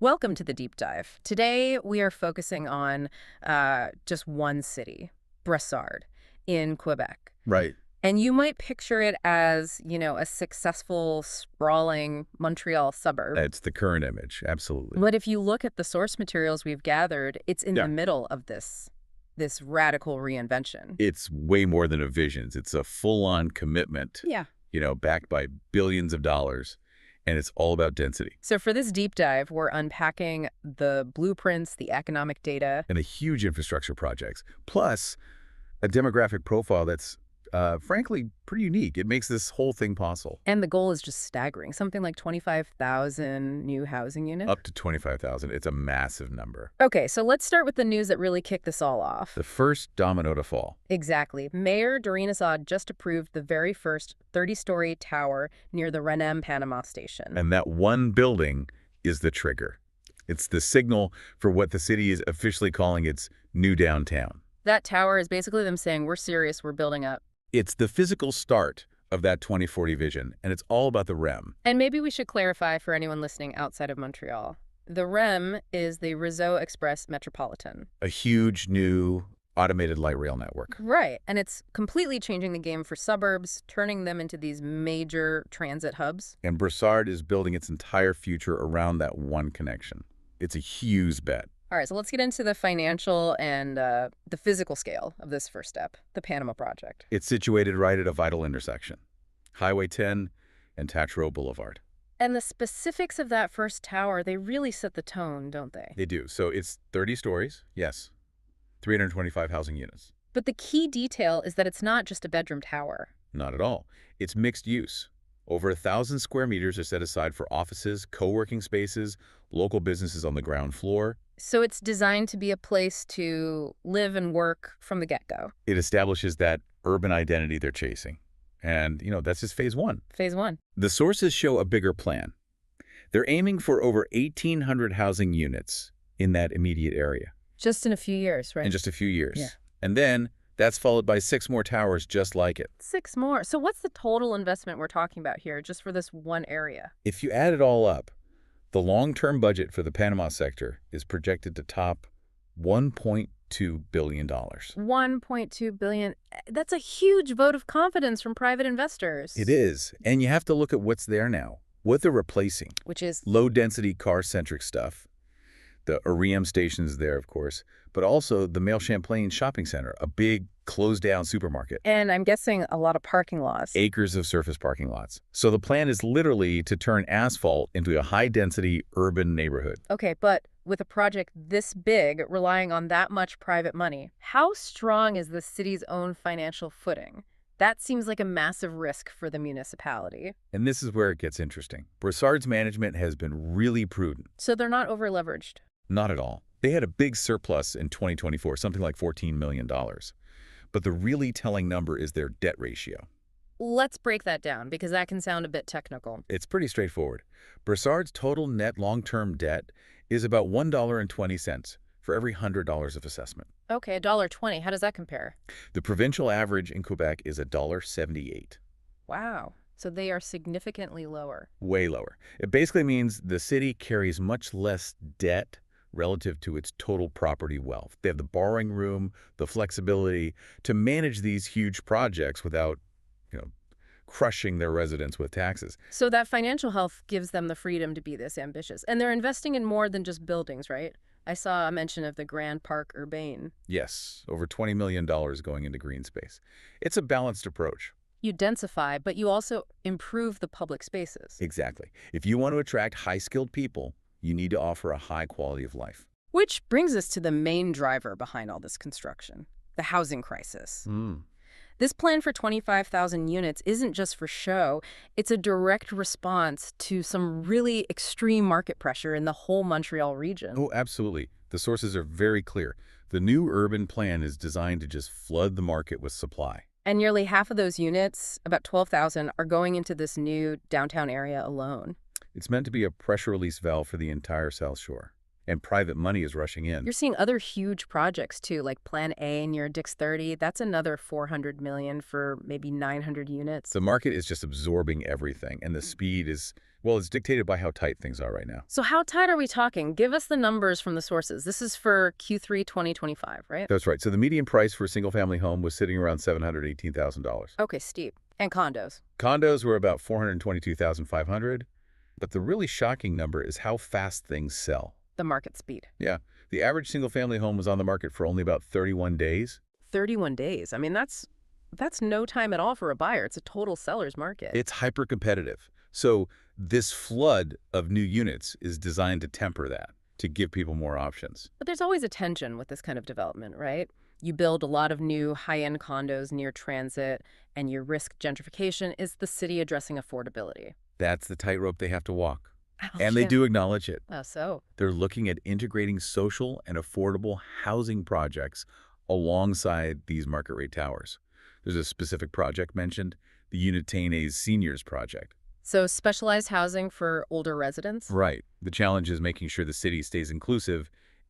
Welcome to the deep dive. Today we are focusing on just one city, Brossard, in Quebec. Right. And you might picture it as, a successful, sprawling Montreal suburb. That's the current image. Absolutely. But if you look at the source materials we've gathered, it's in Yeah. the middle of this radical reinvention. It's way more than a vision. It's a full-on commitment, Yeah. backed by billions of dollars, and it's all about density So for this deep dive, we're unpacking the blueprints, the economic data. and a huge infrastructure projects, plus a demographic profile that's, frankly, pretty unique. It makes this whole thing possible. And the goal is just staggering, something like 25,000 new housing units. Up to 25,000. It's a massive number. Okay, so let's start with the news that really kicked this all off. The first domino to fall. Exactly. Mayor Brossard just approved the very first 30-story tower near the Renem Panama station. And that one building is the trigger. It's the signal for what the city is officially calling its new downtown. That tower is basically them saying, we're serious, we're building up. It's the physical start of that 2040 vision, and it's all about the REM. And maybe we should clarify for anyone listening outside of Montreal. The REM is the Réseau Express Metropolitan. A huge new automated light rail network. Right, and it's completely changing the game for suburbs, turning them into these major transit hubs. And Brossard is building its entire future around that one connection. It's a huge bet. All right, so let's get into the financial and the physical scale of this first step, the Panama Project. It's situated right at a vital intersection, Highway 10 and Tachereau Boulevard. And the specifics of that first tower, they really set the tone, don't they? They do. So it's 30 stories, yes, 325 housing units. But the key detail is that it's not just a bedroom tower. Not at all. It's mixed use. Over 1,000 square meters are set aside for offices, co-working spaces, local businesses on the ground floor. So it's designed to be a place to live and work from the get-go. It establishes that urban identity they're chasing. And, that's just phase one. Phase one. The sources show a bigger plan. They're aiming for over 1,800 housing units in that immediate area Just in a few years, right? in just a few years. Yeah. And then that's followed by 6 more towers just like it. 6 more. So what's the total investment we're talking about here just for this one area? If you add it all up, the long-term budget for the Panama sector is projected to top $1.2 billion. $1.2 billion. That's a huge vote of confidence from private investors. It is. And you have to look at what's there now, what they're replacing. Which is, Low-density, car-centric stuff. The REM stations there, of course, but also the Male Champlain Shopping Center, a big closed-down supermarket. and I'm guessing a lot of parking lots. Acres of surface parking lots. So the plan is literally to turn asphalt into a high-density urban neighborhood. Okay, but with a project this big, relying on that much private money, how strong is the city's own financial footing? That seems like a massive risk for the municipality. And this is where it gets interesting. Brossard's management has been really prudent. So they're not over-leveraged. Not at all. They had a big surplus in 2024, something like $14 million. But the really telling number is their debt ratio. Let's break that down, because that can sound a bit technical. It's pretty straightforward. Brossard's total net long-term debt is about $1.20 for every $100 of assessment. Okay, $1.20. How does that compare? The provincial average in Quebec is $1.78. Wow. So they are significantly lower. Way lower. It basically means the city carries much less debt relative to its total property wealth. They have the borrowing room, the flexibility to manage these huge projects without, crushing their residents with taxes. So that financial health gives them the freedom to be this ambitious. And they're investing in more than just buildings, right? I saw a mention of the Grand Parc Urbain. Yes, over $20 million going into green space. It's a balanced approach. You densify, but you also improve the public spaces. Exactly. If you want to attract high-skilled people, you need to offer a high quality of life. Which brings us to the main driver behind all this construction, the housing crisis. This plan for 25,000 units isn't just for show. It's a direct response to some really extreme market pressure in the whole Montreal region. Oh, absolutely. The sources are very clear. The new urban plan is designed to just flood the market with supply. And nearly half of those units, about 12,000, are going into this new downtown area alone. It's meant to be a pressure release valve for the entire South Shore. and private money is rushing in. You're seeing other huge projects, too, like Plan A near Dix 30. That's another $400 million for maybe 900 units. The market is just absorbing everything, and the speed is, well, it's dictated by how tight things are right now. So how tight are we talking? Give us the numbers from the sources. This is for Q3 2025, right? That's right. So the median price for a single-family home was sitting around $718,000. Okay, steep. And condos. Condos were about $422,500, but the really shocking number is how fast things sell. The market speed. Yeah, the average single-family home was on the market for only about 31 days. 31 days. I mean, that's no time at all for a buyer. It's a total seller's market. It's hyper-competitive. So this flood of new units is designed to temper that, to give people more options. But there's always a tension with this kind of development, right? You build a lot of new high-end condos near transit, and you risk gentrification. Is the city addressing affordability? That's the tightrope they have to walk. Oh, And they shit. do acknowledge it. Oh, so? They're looking at integrating social and affordable housing projects alongside these market rate towers. There's a specific project mentioned, the Unitane's Seniors Project. So specialized housing for older residents? Right. The challenge is making sure the city stays inclusive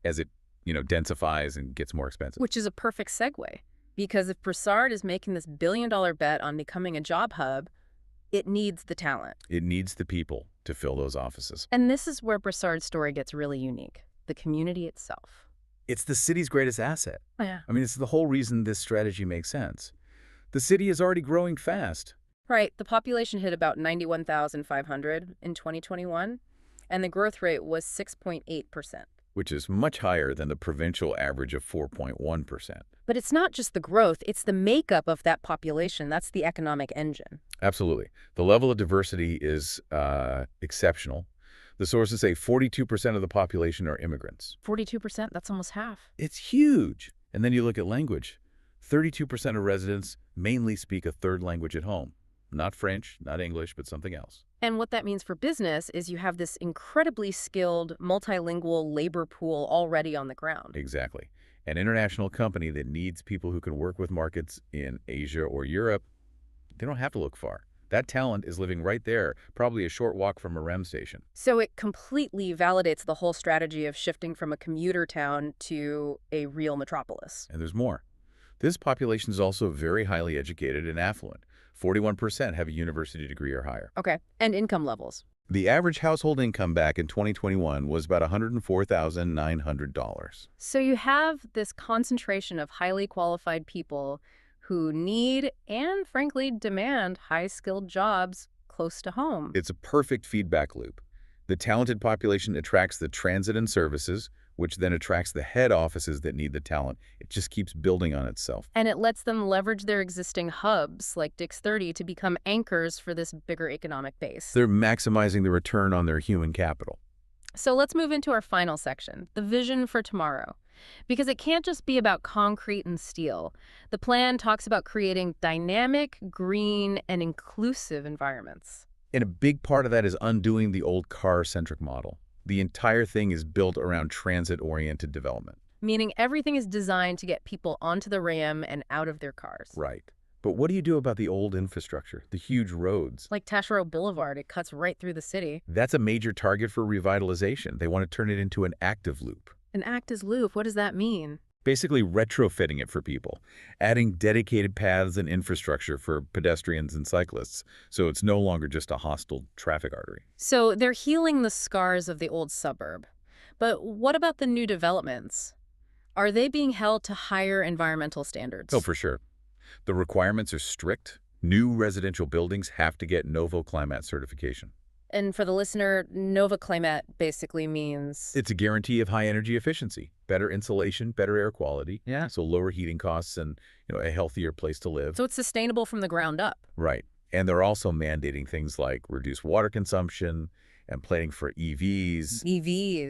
as it, densifies and gets more expensive. Which is a perfect segue. Because if Brossard is making this billion-dollar bet on becoming a job hub, it needs the talent. It needs the people to fill those offices. And this is where Brossard's story gets really unique. The community itself. It's the city's greatest asset. Oh, yeah. I mean, it's the whole reason this strategy makes sense. The city is already growing fast. Right. The population hit about 91,500 in 2021, and the growth rate was 6.8%. Which is much higher than the provincial average of 4.1%. But it's not just the growth, it's the makeup of that population. That's the economic engine. Absolutely. The level of diversity is exceptional. The sources say 42% of the population are immigrants. 42%, that's almost half. It's huge. And then you look at language. 32% of residents mainly speak a third language at home. Not French, not English, but something else. And what that means for business is you have this incredibly skilled, multilingual labor pool already on the ground. Exactly. An international company that needs people who can work with markets in Asia or Europe, they don't have to look far. That talent is living right there, probably a short walk from a REM station. So it completely validates the whole strategy of shifting from a commuter town to a real metropolis. And there's more. This population is also very highly educated and affluent. 41% have a university degree or higher. Okay. And income levels. The average household income back in 2021 was about $104,900. So you have this concentration of highly qualified people who need and, frankly, demand high-skilled jobs close to home. It's a perfect feedback loop. The talented population attracts the transit and services, which then attracts the head offices that need the talent. It just keeps building on itself. And it lets them leverage their existing hubs, like Dix 30, to become anchors for this bigger economic base. They're maximizing the return on their human capital. So let's move into our final section, the vision for tomorrow. Because it can't just be about concrete and steel. The plan talks about creating dynamic, green, and inclusive environments. And a big part of that is undoing the old car-centric model. The entire thing is built around transit-oriented development. Meaning everything is designed to get people onto the RAM and out of their cars. Right. But what do you do about the old infrastructure, the huge roads? Like Taschereau Boulevard, it cuts right through the city. That's a major target for revitalization. They want to turn it into an active loop. An active loop, what does that mean? Basically retrofitting it for people, adding dedicated paths and infrastructure for pedestrians and cyclists, so it's no longer just a hostile traffic artery. So they're healing the scars of the old suburb. But what about the new developments? Are they being held to higher environmental standards? Oh, for sure. The requirements are strict. New residential buildings have to get Novo Climate certification. And for the listener, Nova Climate basically means... It's a guarantee of high energy efficiency, better insulation, better air quality. Yeah. So lower heating costs and a healthier place to live. So it's sustainable from the ground up. Right. And they're also mandating things like reduced water consumption and planning for EVs,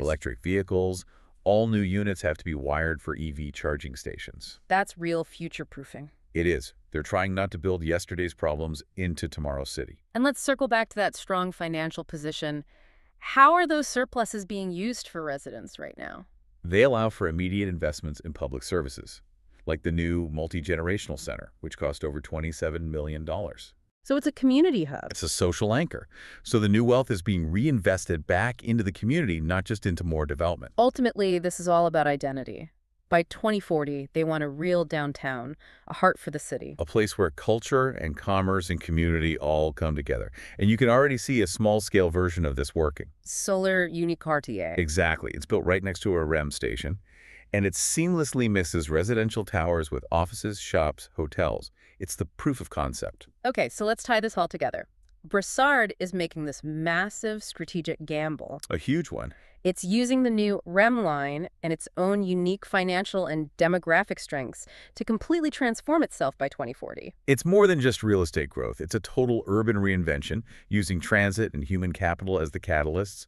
electric vehicles. All new units have to be wired for EV charging stations. That's real future-proofing. It is. They're trying not to build yesterday's problems into tomorrow's city. And let's circle back to that strong financial position. How are those surpluses being used for residents right now? They allow for immediate investments in public services, like the new multi-generational center, which cost over $27 million. So it's a community hub. It's a social anchor. So the new wealth is being reinvested back into the community, not just into more development. Ultimately, this is all about identity. By 2040, they want a real downtown, a heart for the city. A place where culture and commerce and community all come together. And you can already see a small-scale version of this working. Solar Unicartier. Exactly. It's built right next to a REM station, and it seamlessly mixes residential towers with offices, shops, hotels. It's the proof of concept. Okay, so let's tie this all together. Brossard is making this massive strategic gamble. A huge one. It's using the new REM line and its own unique financial and demographic strengths to completely transform itself by 2040. It's more than just real estate growth. It's a total urban reinvention, using transit and human capital as the catalysts.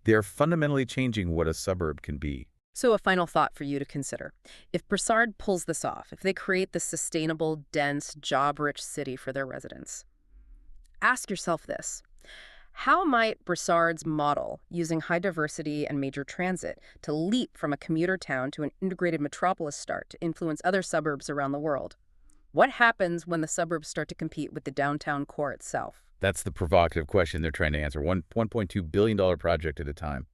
They're fundamentally changing what a suburb can be. So a final thought for you to consider. If Brossard pulls this off, if they create this sustainable, dense, job-rich city for their residents, ask yourself this. How might Brossard's model, using high diversity and major transit, to leap from a commuter town to an integrated metropolis start to influence other suburbs around the world? What happens when the suburbs start to compete with the downtown core itself? That's the provocative question they're trying to answer. $1.2 billion project at a time.